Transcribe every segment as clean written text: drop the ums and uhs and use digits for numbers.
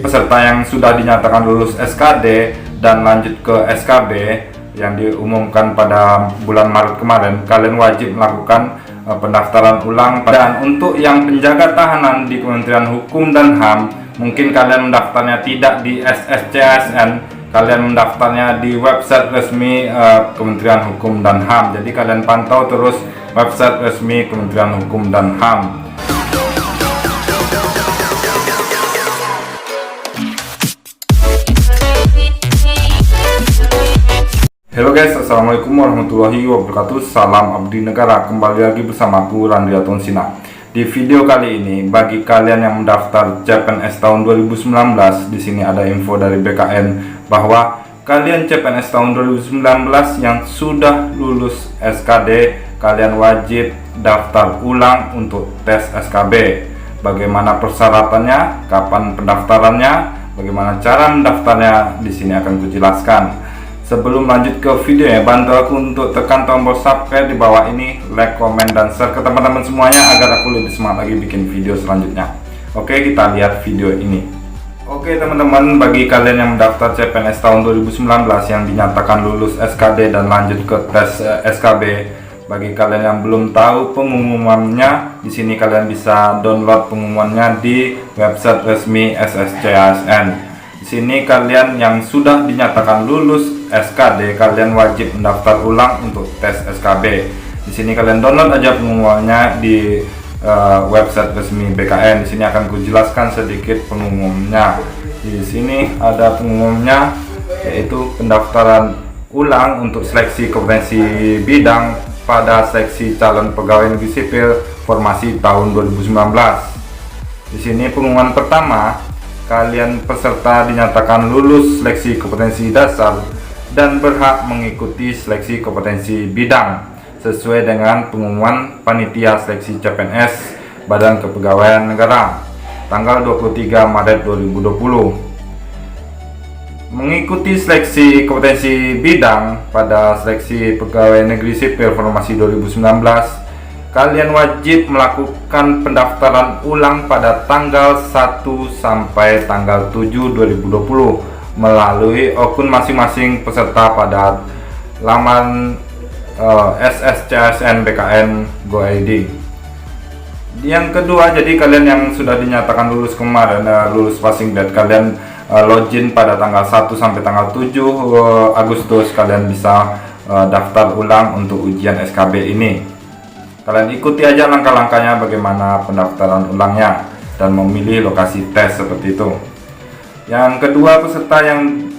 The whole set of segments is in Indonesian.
peserta yang sudah dinyatakan lulus SKD dan lanjut ke SKB yang diumumkan pada bulan Maret kemarin, kalian wajib melakukan pendaftaran ulang. Dan untuk yang penjaga tahanan di Kementerian Hukum dan HAM, mungkin kalian mendaftarnya tidak di SSCASN, kalian mendaftarnya di website resmi Kementerian Hukum dan HAM. Jadi kalian pantau terus website resmi Kementerian Hukum dan HAM. Halo guys, assalamualaikum warahmatullahi wabarakatuh. Salam abdi negara. Kembali lagi bersama aku Randriaton Sina. Di video kali ini, bagi kalian yang mendaftar CPNS tahun 2019, di sini ada info dari BKN bahwa kalian CPNS tahun 2019 yang sudah lulus SKD, kalian wajib daftar ulang untuk tes SKB. Bagaimana persyaratannya, kapan pendaftarannya, bagaimana cara mendaftarnya, di sini akan kujelaskan. Sebelum lanjut ke videonya, bantu aku untuk tekan tombol subscribe di bawah ini, like, komen, dan share ke teman-teman semuanya agar aku lebih semangat lagi bikin video selanjutnya. Oke, kita lihat video ini. Oke teman-teman, bagi kalian yang mendaftar CPNS tahun 2019 yang dinyatakan lulus SKD dan lanjut ke tes SKB, bagi kalian yang belum tahu pengumumannya, di sini kalian bisa download pengumumannya di website resmi SSCASN. Di sini kalian yang sudah dinyatakan lulus SKD, kalian wajib mendaftar ulang untuk tes SKB. Di sini kalian download aja pengumumannya di website resmi BKN. Di sini akan kujelaskan sedikit pengumumannya. Di sini ada pengumumannya, yaitu pendaftaran ulang untuk seleksi kompetensi bidang pada seksi calon pegawai negeri sipil formasi tahun 2019. Di sini pengumuman pertama, kalian peserta dinyatakan lulus seleksi kompetensi dasar dan berhak mengikuti seleksi kompetensi bidang sesuai dengan pengumuman Panitia Seleksi CPNS Badan Kepegawaian Negara tanggal 23 Maret 2020. Mengikuti seleksi kompetensi bidang pada seleksi pegawai negeri sipil formasi 2019, kalian wajib melakukan pendaftaran ulang pada tanggal 1 sampai tanggal 7 2020 melalui akun masing-masing peserta pada laman SSCASN BKN Go.id. Yang kedua, jadi kalian yang sudah dinyatakan lulus kemarin, lulus passing date, kalian login pada tanggal 1 sampai tanggal 7 Agustus, kalian bisa daftar ulang untuk ujian SKB ini. Kalian ikuti aja langkah-langkahnya bagaimana pendaftaran ulangnya dan memilih lokasi tes seperti itu. Yang kedua, peserta yang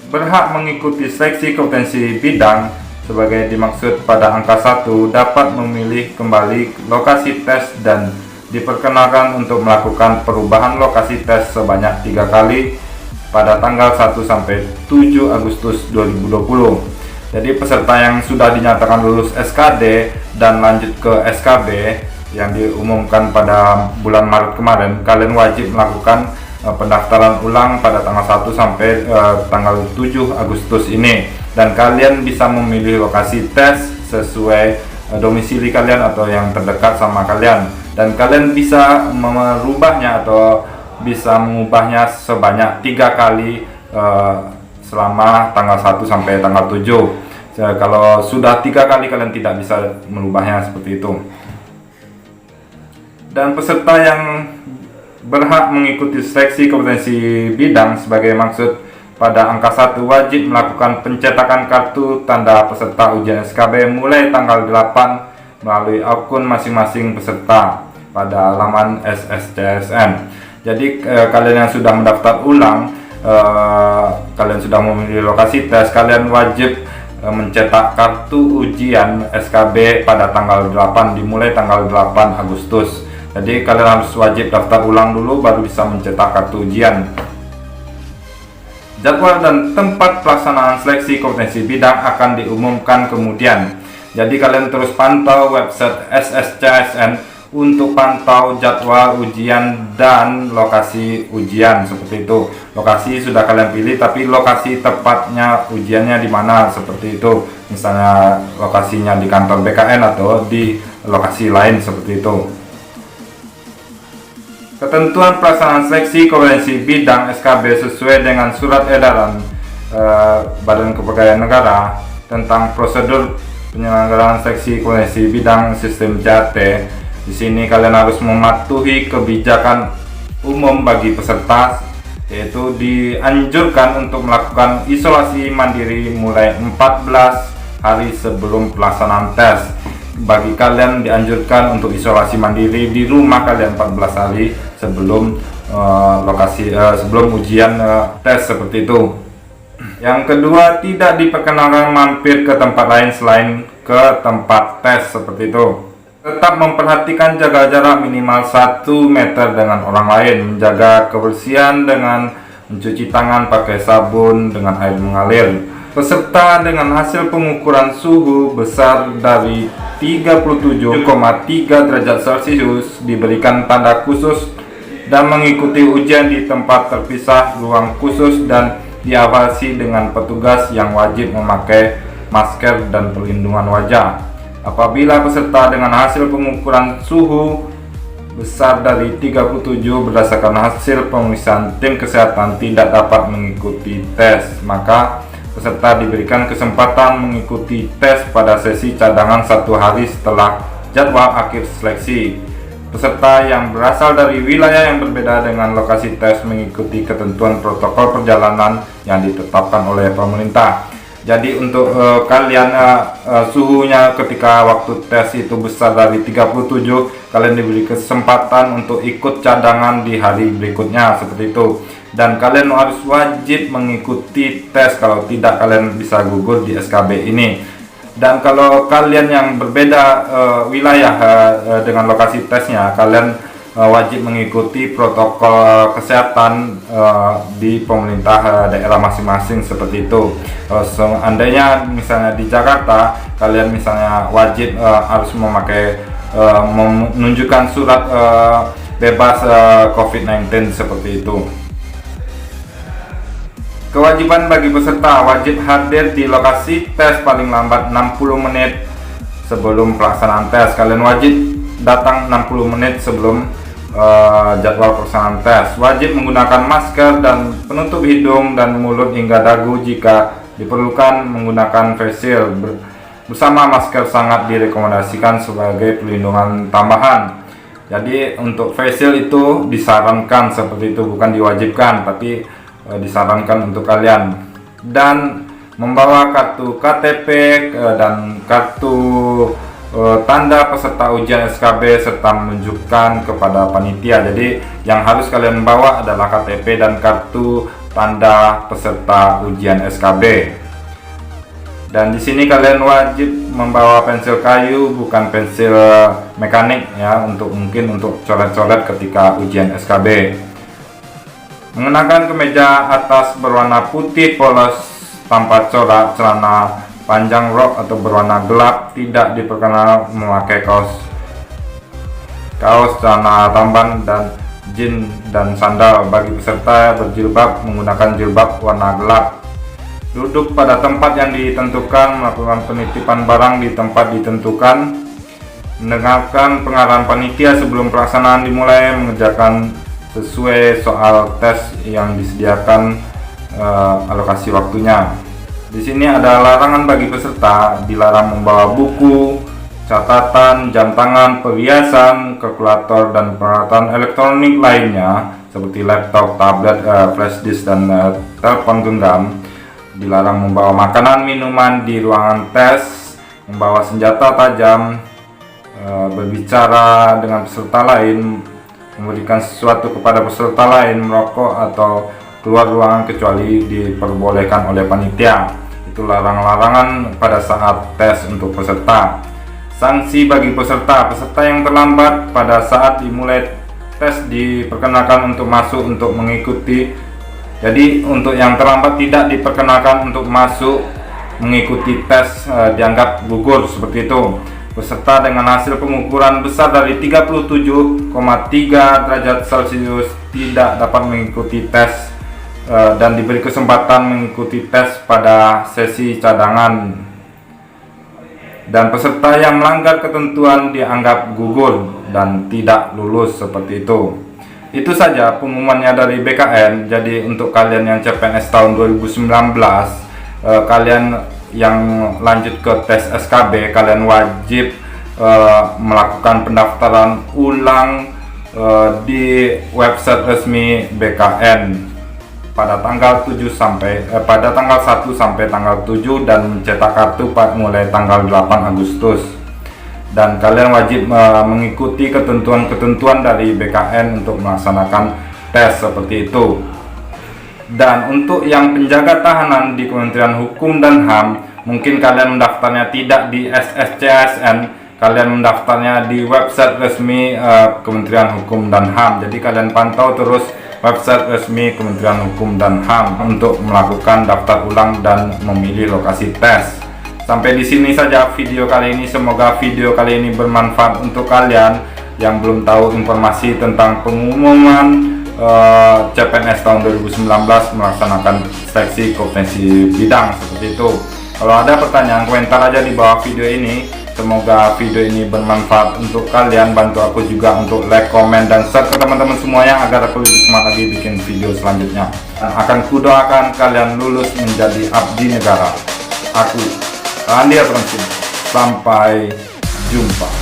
berhak mengikuti seleksi kompetensi bidang sebagai dimaksud pada angka 1 dapat memilih kembali lokasi tes dan diperkenalkan untuk melakukan perubahan lokasi tes sebanyak 3 kali pada tanggal 1 sampai 7 Agustus 2020. Jadi peserta yang sudah dinyatakan lulus SKD dan lanjut ke SKB yang diumumkan pada bulan Maret kemarin, kalian wajib melakukan pendaftaran ulang pada tanggal 1 sampai tanggal 7 Agustus ini, dan kalian bisa memilih lokasi tes sesuai domisili kalian atau yang terdekat sama kalian, dan kalian bisa merubahnya atau bisa mengubahnya sebanyak 3 kali selama tanggal 1 sampai tanggal 7. Kalau sudah 3 kali, kalian tidak bisa merubahnya seperti itu. Dan peserta yang berhak mengikuti seleksi kompetensi bidang sebagai maksud pada angka 1 wajib melakukan pencetakan kartu tanda peserta ujian SKB mulai tanggal 8 melalui akun masing-masing peserta pada laman SSCASN. Jadi kalian yang sudah mendaftar ulang, kalian sudah memilih lokasi tes, kalian wajib mencetak kartu ujian SKB pada tanggal 8 dimulai tanggal 8 Agustus. Jadi kalian harus wajib daftar ulang dulu baru bisa mencetak kartu ujian. Jadwal dan tempat pelaksanaan seleksi kompetensi bidang akan diumumkan kemudian. Jadi kalian terus pantau website SSCASN untuk pantau jadwal ujian dan lokasi ujian seperti itu. Lokasi sudah kalian pilih, tapi lokasi tepatnya ujiannya di mana seperti itu. Misalnya lokasinya di kantor BKN atau di lokasi lain seperti itu. Ketentuan pelaksanaan seleksi kompetensi bidang SKB sesuai dengan surat edaran Badan Kepegawaian Negara tentang prosedur penyelenggaraan seleksi kompetensi bidang sistem JAT. Di sini kalian harus mematuhi kebijakan umum bagi peserta, yaitu dianjurkan untuk melakukan isolasi mandiri mulai 14 hari sebelum pelaksanaan tes. Bagi kalian dianjurkan untuk isolasi mandiri di rumah kalian 14 hari sebelum sebelum ujian tes seperti itu. Yang kedua, tidak diperkenankan mampir ke tempat lain selain ke tempat tes seperti itu. Tetap memperhatikan jaga jarak minimal 1 meter dengan orang lain, menjaga kebersihan dengan mencuci tangan pakai sabun dengan air mengalir. Peserta dengan hasil pengukuran suhu besar dari 37,3 derajat Celcius diberikan tanda khusus dan mengikuti ujian di tempat terpisah ruang khusus dan diawasi dengan petugas yang wajib memakai masker dan perlindungan wajah. Apabila peserta dengan hasil pengukuran suhu besar dari 37 berdasarkan hasil pemeriksaan tim kesehatan tidak dapat mengikuti tes, maka peserta diberikan kesempatan mengikuti tes pada sesi cadangan 1 hari setelah jadwal akhir seleksi. Peserta yang berasal dari wilayah yang berbeda dengan lokasi tes mengikuti ketentuan protokol perjalanan yang ditetapkan oleh pemerintah. Jadi untuk kalian suhunya ketika waktu tes itu besar dari 37, kalian diberi kesempatan untuk ikut cadangan di hari berikutnya seperti itu. Dan kalian harus wajib mengikuti tes, kalau tidak kalian bisa gugur di SKB ini. Dan kalau kalian yang berbeda wilayah dengan lokasi tesnya, kalian wajib mengikuti protokol kesehatan di pemerintah daerah masing-masing seperti itu. Seandainya misalnya di Jakarta, kalian misalnya wajib harus menunjukkan surat bebas COVID-19 seperti itu. Kewajiban bagi peserta wajib hadir di lokasi tes paling lambat 60 menit sebelum pelaksanaan tes. Kalian wajib datang 60 menit sebelum jadwal pelaksanaan tes. Wajib menggunakan masker dan penutup hidung dan mulut hingga dagu. Jika diperlukan menggunakan face shield bersama masker sangat direkomendasikan sebagai perlindungan tambahan. Jadi untuk face shield itu disarankan seperti itu, bukan diwajibkan, tapi disarankan untuk kalian. Dan membawa kartu KTP dan kartu tanda peserta ujian SKB serta menunjukkan kepada panitia. Jadi yang harus kalian bawa adalah KTP dan kartu tanda peserta ujian SKB. Dan di sini kalian wajib membawa pensil kayu, bukan pensil mekanik ya, mungkin untuk coret-coret ketika ujian SKB. Mengenakan kemeja atas berwarna putih polos tanpa corak, celana panjang rok atau berwarna gelap, tidak diperkenankan memakai kaos, celana tamban dan jeans dan sandal. Bagi peserta berjilbab, menggunakan jilbab warna gelap. Duduk pada tempat yang ditentukan, melakukan penitipan barang di tempat ditentukan, mendengarkan pengarahan panitia sebelum pelaksanaan dimulai, mengerjakan sesuai soal tes yang disediakan alokasi waktunya. Di sini ada larangan bagi peserta, dilarang membawa buku, catatan, jam tangan, perhiasan, kalkulator dan peralatan elektronik lainnya seperti laptop, tablet, flash disk dan telepon genggam. Dilarang membawa makanan, minuman di ruangan tes, membawa senjata tajam, berbicara dengan peserta lain, memberikan sesuatu kepada peserta lain, merokok atau keluar ruangan kecuali diperbolehkan oleh panitia. Itu larangan-larangan pada saat tes untuk peserta. Sanksi bagi peserta yang terlambat pada saat dimulai tes diperkenakan untuk masuk untuk mengikuti. Jadi untuk yang terlambat tidak diperkenakan untuk masuk mengikuti tes, dianggap gugur seperti itu. Peserta dengan hasil pengukuran besar dari 37,3 derajat Celcius tidak dapat mengikuti tes dan diberi kesempatan mengikuti tes pada sesi cadangan. Dan peserta yang melanggar ketentuan dianggap gugur dan tidak lulus seperti itu. Itu saja pengumumannya dari BKN. Jadi untuk kalian yang CPNS tahun 2019, kalian yang lanjut ke tes SKB, kalian wajib melakukan pendaftaran ulang di website resmi BKN pada tanggal 1 sampai tanggal 7 dan mencetak kartu mulai tanggal 8 Agustus. Dan kalian wajib mengikuti ketentuan-ketentuan dari BKN untuk melaksanakan tes seperti itu. Dan untuk yang penjaga tahanan di Kementerian Hukum dan HAM, mungkin kalian mendaftarnya tidak di SSCSN, kalian mendaftarnya di website resmi Kementerian Hukum dan HAM. Jadi kalian pantau terus website resmi Kementerian Hukum dan HAM untuk melakukan daftar ulang dan memilih lokasi tes. Sampai di sini saja video kali ini. Semoga video kali ini bermanfaat untuk kalian yang belum tahu informasi tentang pengumuman CPNS tahun 2019 melaksanakan seleksi kompetensi bidang seperti itu. Kalau ada pertanyaan, komentar aja di bawah video ini. Semoga video ini bermanfaat untuk kalian. Bantu aku juga untuk like, komen, dan share ke teman-teman semuanya agar aku lebih semangat lagi bikin video selanjutnya. Dan akan kudoakan kalian lulus menjadi abdi negara. Aku Andi Atronsin. Sampai jumpa.